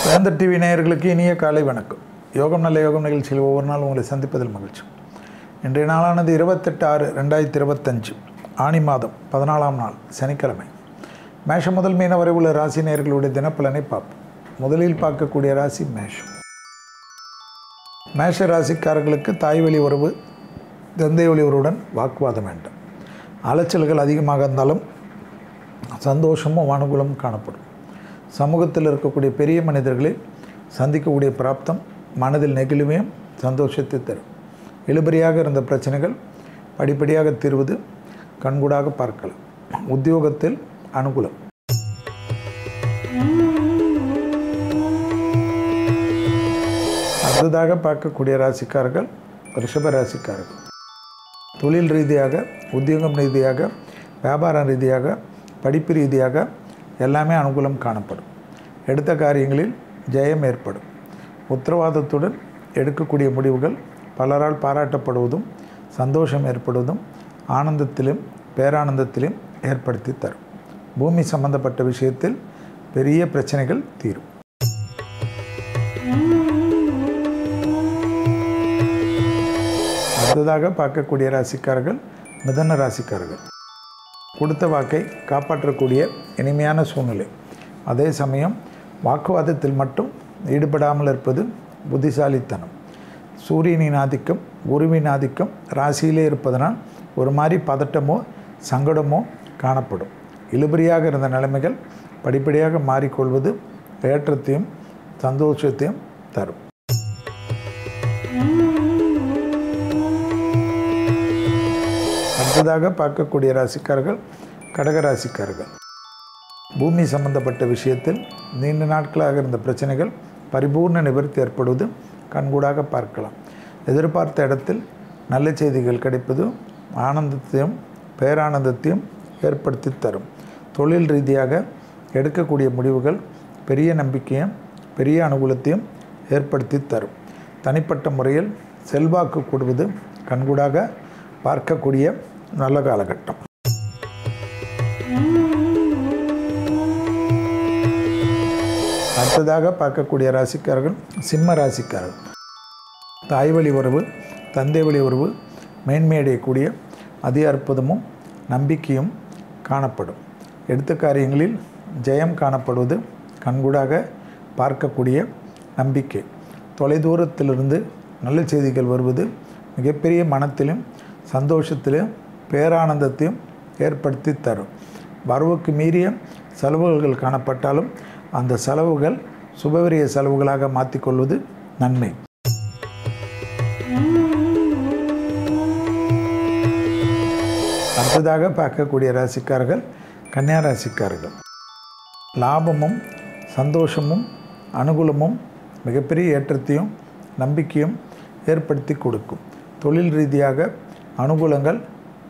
வேந்தர் டிவி நேயர்களுக்கு இனிய காலை வணக்கம். யோகம் நல்ல யோகம் நிகழ்ச்சியில் ஒவ்வொரு நாள் உங்களை சந்திப்பதில் மகிழ்ச்சி. இன்றைய நாளானது 28/6/2025 ஆனி மாதம் 14ஆம் நாள் சனிக்கிழமை. மேஷம் முதல் மீன வரை உள்ள ராசி நேயர்களுடைய தினப்பலனை பார்ப்போம். முதலில் பார்க்கக்கூடிய ராசி மேஷம். மேஷ ராசிக்காரர்களுக்கு தாய் வழி உறவு, தந்தை வழி உறவுடன் வாக்குவாதம் வேண்டும். அலைச்சல்கள் அதிகமாக இருந்தாலும் சந்தோஷமும் அனுகூலமும் காணப்படும். சமூகத்தில் இருக்கக்கூடிய பெரிய மனிதர்களை சந்திக்கக்கூடிய பிராப்தம் மனதில் நெகிழ்வையும் சந்தோஷத்தை தரும். இழுபறியாக இருந்த பிரச்சனைகள் படிப்படியாக தீர்வது கண்கூடாக பார்க்கலாம். உத்தியோகத்தில் அனுகூலம். அடுத்ததாக பார்க்கக்கூடிய ராசிக்காரர்கள் ரிஷப ராசிக்காரர்கள். தொழில் ரீதியாக, உத்தியோகம் ரீதியாக, வியாபாரம் ரீதியாக, படிப்பு ரீதியாக எல்லாமே அனுகூலம் காணப்படும். எடுத்த காரியங்களில் ஜெயம் ஏற்படும். உத்தரவாதத்துடன் எடுக்கக்கூடிய முடிவுகள் பலரால் பாராட்டப்படுவதும் சந்தோஷம் ஏற்படுவதும் ஆனந்தத்திலும் பேரானந்தத்திலும் ஏற்படுத்தி தரும். பூமி சம்பந்தப்பட்ட விஷயத்தில் பெரிய பிரச்சனைகள் தீரும். அடுத்ததாக பார்க்கக்கூடிய ராசிக்காரர்கள் மிதுன ராசிக்காரர்கள். கொடுத்த வாக்கை காப்பாற்றக்கூடிய இனிமையான சூழ்நிலை. அதே சமயம் வாக்குவாதத்தில் மட்டும் ஈடுபடாமல் இருப்பது புத்திசாலித்தனம். சூரியனின் ஆதிக்கம், குருவின் ஆதிக்கம் ராசியிலே இருப்பதனால் ஒரு மாதிரி பதட்டமோ சங்கடமோ காணப்படும். இழுபறியாக இருந்த நிலைமைகள் படிப்படியாக மாறிக்கொள்வது ஏற்றத்தையும் சந்தோஷத்தையும் தரும். அடுத்ததாக பார்க்கக்கூடிய ராசிக்காரர்கள் கடகராசிக்காரர்கள். பூமி சம்பந்தப்பட்ட விஷயத்தில் நீண்ட நாட்களாக இருந்த பிரச்சனைகள் பரிபூர்ண நிவர்த்தி ஏற்படுவது கண்கூடாக பார்க்கலாம். எதிர்பார்த்த இடத்தில் நல்ல செய்திகள் கிடைப்பது ஆனந்தத்தையும் பேரானந்தத்தையும் ஏற்படுத்தி தரும். தொழில் ரீதியாக எடுக்கக்கூடிய முடிவுகள் பெரிய நம்பிக்கையும் பெரிய அனுகூலத்தையும் ஏற்படுத்தி தரும். தனிப்பட்ட முறையில் செல்வாக்கு கூடுவது கண்கூடாக பார்க்கக்கூடிய நல்ல காலகட்டம். அடுத்ததாக பார்க்கக்கூடிய ராசிக்காரர்கள் சிம்ம ராசிக்காரர்கள். தாய் வழி உறவு, தந்தை வழி உறவு மேன்மையடையக்கூடிய அதி அற்புதமும் நம்பிக்கையும் காணப்படும். எடுத்த காரியங்களில் ஜெயம் காணப்படுவது கண்கூடாக பார்க்கக்கூடிய நம்பிக்கை. தொலைதூரத்திலிருந்து நல்ல செய்திகள் வருவது மிகப்பெரிய மனத்திலும் சந்தோஷத்திலும் பேரானந்தத்தையும் ஏற்படுத்தி தரும். வரவுக்கு மீறிய செலவுகள் காணப்பட்டாலும் அந்த செலவுகள் சுபவிரிய செலவுகளாக மாற்றிக்கொள்வது நன்மை. அடுத்ததாக பார்க்கக்கூடிய ராசிக்காரர்கள் கன்னியா ராசிக்காரர்கள். லாபமும் சந்தோஷமும் அனுகூலமும் மிகப்பெரிய ஏற்றத்தையும் நம்பிக்கையும் ஏற்படுத்தி கொடுக்கும். தொழில் ரீதியாக அனுகூலங்கள்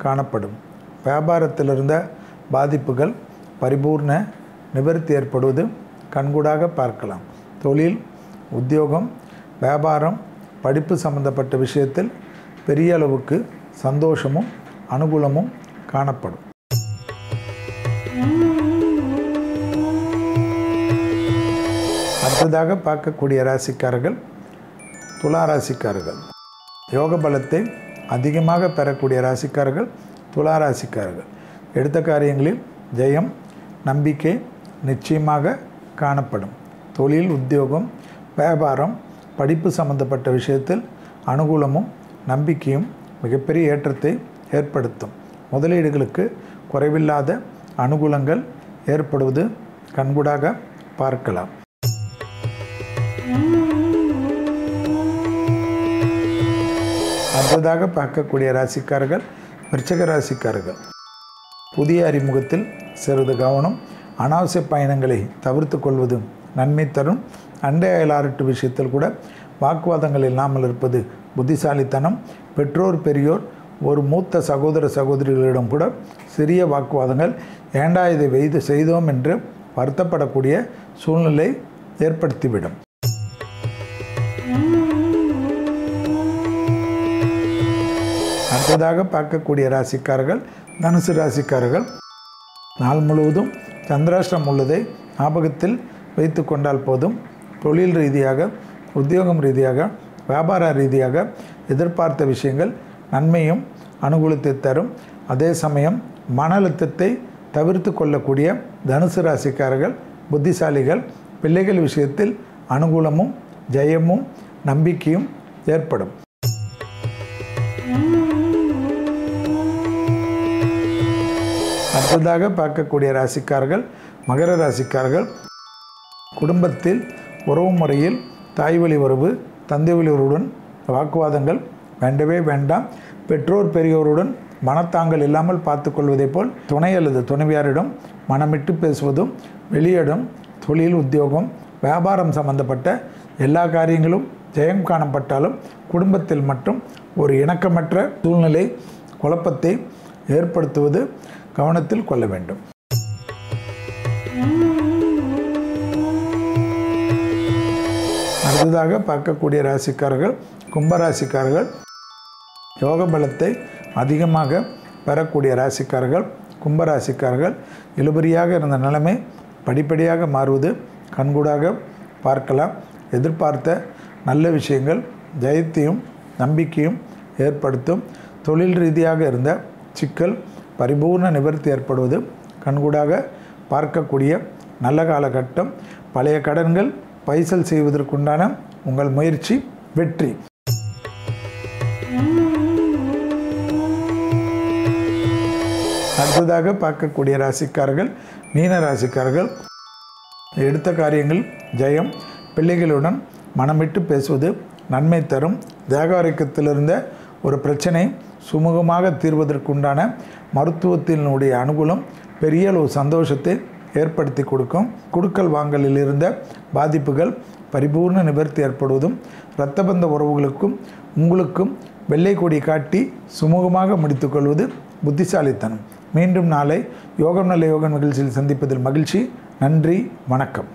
காணப்படும். வியாபாரத்தில் இருந்த பாதிப்புகள் பரிபூர்ண நிவர்த்தி ஏற்படுவது கண்கூடாக பார்க்கலாம். தொழில், உத்தியோகம், வியாபாரம், படிப்பு சம்பந்தப்பட்ட விஷயத்தில் பெரிய அளவுக்கு சந்தோஷமும் அனுகூலமும் காணப்படும். அடுத்ததாக பார்க்கக்கூடிய ராசிக்காரர்கள் துலா ராசிக்காரர்கள். யோக பலத்தை அதிகமாக பெறக்கூடிய ராசிக்காரர்கள் துலா ராசிக்காரர்கள். எடுத்த காரியங்களில் ஜெயம் நம்பிக்கை நிச்சயமாக காணப்படும். தொழில், உத்தியோகம், வியாபாரம், படிப்பு சம்பந்தப்பட்ட விஷயத்தில் அனுகூலமும் நம்பிக்கையும் மிகப்பெரிய ஏற்றத்தை ஏற்படுத்தும். முதலீடுகளுக்கு குறைவில்லாத அனுகூலங்கள் ஏற்படுவது கண்கூடாக பார்க்கலாம். அடுத்ததாக பார்க்கக்கூடிய ராசிக்காரர்கள் விருச்சிக ராசிக்காரர்கள். புதிய அறிமுகத்தில் சிறிது கவனம், அனாவசிய பயணங்களை தவிர்த்து கொள்வது நன்மை தரும். அண்டை அயலாரட்டு விஷயத்தில் கூட வாக்குவாதங்கள் இல்லாமல் இருப்பது புத்திசாலித்தனம். பெற்றோர் பெரியோர் ஒரு மூத்த சகோதர சகோதரிகளிடம் கூட சிறிய வாக்குவாதங்கள் ஏண்டா இதை செய்தோம் என்று வருத்தப்படக்கூடிய சூழ்நிலை ஏற்படுத்திவிடும். அடுத்ததாக பார்க்கக்கூடிய ராசிக்காரர்கள் தனுசு ராசிக்காரர்கள். நாள் முழுவதும் சந்திராஷ்டிரம் உள்ளதை ஞாபகத்தில் வைத்து கொண்டால் போதும். தொழில் ரீதியாக, உத்தியோகம் ரீதியாக, வியாபார ரீதியாக எதிர்பார்த்த விஷயங்கள் நன்மையும் அனுகூலத்தை தரும். அதே சமயம் மன அழுத்தத்தை தவிர்த்து கொள்ளக்கூடிய தனுசு ராசிக்காரர்கள் புத்திசாலிகள். பிள்ளைகள் விஷயத்தில் அனுகூலமும் ஜெயமும் நம்பிக்கையும் ஏற்படும். அடுத்ததாக பார்க்கக்கூடிய ராசிக்காரர்கள் மகர ராசிக்காரர்கள். குடும்பத்தில் உறவு முறையில் தாய் வழி உறவு, தந்தை வழி உறவுடன் வாக்குவாதங்கள் வேண்டவே வேண்டாம். பெற்றோர் பெரியோருடன் மனத்தாங்கள் இல்லாமல் பார்த்து கொள்வதைப் போல் துணை அல்லது துணைவியாரிடம் மனமிட்டு பேசுவதும், வெளியிடம் தொழில், உத்தியோகம், வியாபாரம் சம்பந்தப்பட்ட எல்லா காரியங்களும் ஜெயம் காணப்பட்டாலும் குடும்பத்தில் மட்டும் ஒரு இணக்கமற்ற சூழ்நிலை, குழப்பத்தை ஏற்படுத்துவது கவனத்தில் கொள்ள வேண்டும். அடுத்ததாக பார்க்கக்கூடிய ராசிக்காரர்கள் கும்பராசிக்காரர்கள். யோக பலத்தை அதிகமாக பெறக்கூடிய ராசிக்காரர்கள் கும்பராசிக்காரர்கள். இழுபறியாக இருந்த நிலைமை படிப்படியாக மாறுவது கண்கூடாக பார்க்கலாம். எதிர்பார்த்த நல்ல விஷயங்கள் ஜெயத்தையும் நம்பிக்கையும் ஏற்படுத்தும். தொழில் ரீதியாக இருந்த சிக்கல் பரிபூர்ண நிவர்த்தி ஏற்படுவது கண்கூடாக பார்க்கக்கூடிய நல்ல காலகட்டம். பழைய கடன்கள் பைசல் செய்வதற்குண்டான உங்கள் முயற்சி வெற்றி. அடுத்ததாக பார்க்கக்கூடிய ராசிக்காரர்கள் மீன ராசிக்காரர்கள். எடுத்த காரியங்கள் ஜெயம். பிள்ளைகளுடன் மனமிட்டு பேசுவது நன்மை தரும். தேக ஆரோக்கியத்திலிருந்த ஒரு பிரச்சனை சுமூகமாக தீர்வதற்குண்டான மருத்துவத்தினுடைய அனுகூலம் பெரிய அளவு சந்தோஷத்தை ஏற்படுத்தி கொடுக்கும். குடுக்கல் வாங்கலில் இருந்த பாதிப்புகள் பரிபூர்ண நிவர்த்தி ஏற்படுவதும், இரத்தபந்த உறவுகளுக்கும் உங்களுக்கும் வெள்ளை கொடி காட்டி சுமூகமாக முடித்துக்கொள்வது புத்திசாலித்தனம். மீண்டும் நாளை யோகம் நல்ல யோக நிகழ்ச்சியில் சந்திப்பதில் மகிழ்ச்சி. நன்றி, வணக்கம்.